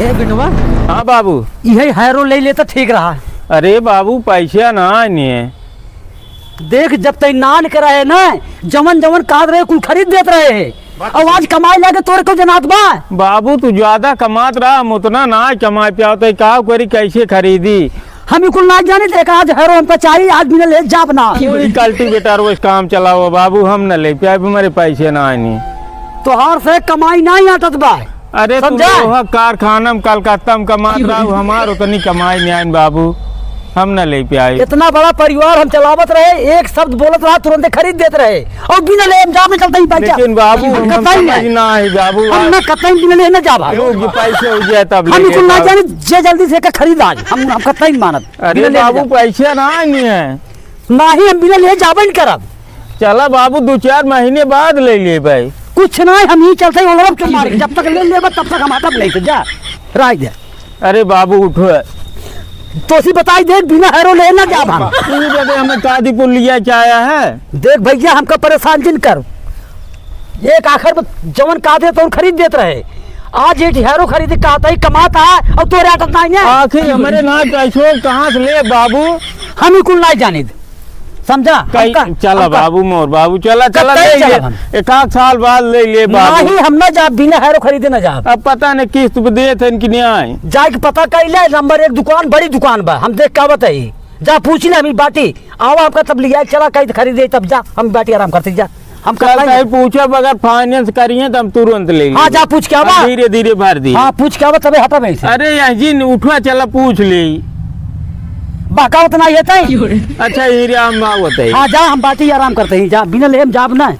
ए बिनवा। हाँ बाबू, यही हैरो ले ले तो ठीक रहा। अरे बाबू पैसा ना नहीं देख जब तक नान कर रहे ना जमन जमन काट रहे कुल खरीद देते रहे और आज कमाई लगे तोरे को जनात बा। बाबू तू ज्यादा कमात रहा, हम उतना ना कमा पाओ तो का करी कैसे खरीदी। हम कुल ना जाने देखा आज हैरो हम पे चाहिए आज बिना ले जाब ना। कल्टीवेटर वो काम चलाओ बाबू, हम न ले पाए, हमारे पैसे ना आनी। तोहार से कमाई नहीं आटत बा। अरे तू लोहा कारखाना में कलकत्ता में कमात रहा, हमार उतनी कमाई नहीं आई बाबू, हम न ले पाए। इतना बड़ा परिवार हम चलावत रहे, एक शब्द बोलत रहा तुरंत खरीद देते रहे और बिना ले हम जाब में चलता ही पैसा। लेकिन बाबू हम ना है बाबू, हम ना कतई बिना ले ना जाब। पैसे हो जाए तब हम कुल ना जाने जे जल्दी से खरीद आज हम कतई मानत। अरे बाबू पैसे ना नहीं है, ना ही हम बिना ले जाब नहीं करब। चला बाबू 2-4 महीने बाद ले ले भाई। कुछ नहीं हम ही चलते ओलरब के मारे, जब तक ले लेब तब तक हम हटब नहीं। तो जा राय दे। अरे बाबू उठो, तो सी बताई देख बिना हैरो ले ना जाब हम। हमें कादीपुर लिया चाया है। देख भैया हमका परेशान जिन कर, एक आखिर में जवन कादे तो खरीद देते रहे, आज एक हैरो खरीद कहता ही कमाता है और तोरे आटत नहीं है। आखिर हमारे ना पैसों कहाँ से ले बाबू, हम ही कुल नहीं जानी समझा। चला बाबू मोर बाबू, चला चला ले ले, 1 साल बाद ले ले बाबू। नहीं हम ना जा बिना हैरो खरीदे ना जा। अब पता नहीं किस्त पे दे थे कि नहीं आए, जाके पता कर ले। नंबर 1 दुकान बड़ी दुकान बा, हम देख क्या बताई जा पूछ ले। हम बाटी आओ आपका तब लिया चला कहीं खरीदे तब जा, हम बाटी आराम करते जा। हम कल पूछा अगर फाइनेंस करिए तो हम तुरंत ले। हाँ जा पूछ क्या बा, धीरे धीरे भर दी। हाँ पूछ क्या बा तबे हटा भाई। अरे यही उठवा चला पूछ ले, बकावत ना ये तई। अच्छा हीरे हम होते। हाँ जा हम बाटी आराम करते ही जा, बिना ले हम जाब ना।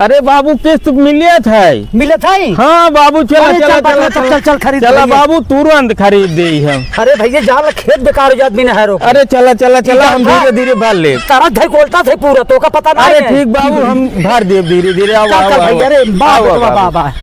अरे बाबू किस्त मिले थे, मिले थे। हाँ बाबू चला चला चला चल चल खरीद चला बाबू तुरंत खरीद दे हम। अरे भैया जा खेत बेकार हो जात बिना हैरो। अरे चला चला चला हम धीरे धीरे भर ले। तारा धई कोलता थे पूरा तो का पता नहीं। अरे ठीक बाबू हम भर दे धीरे धीरे। भैया रे वाह वाह वाह।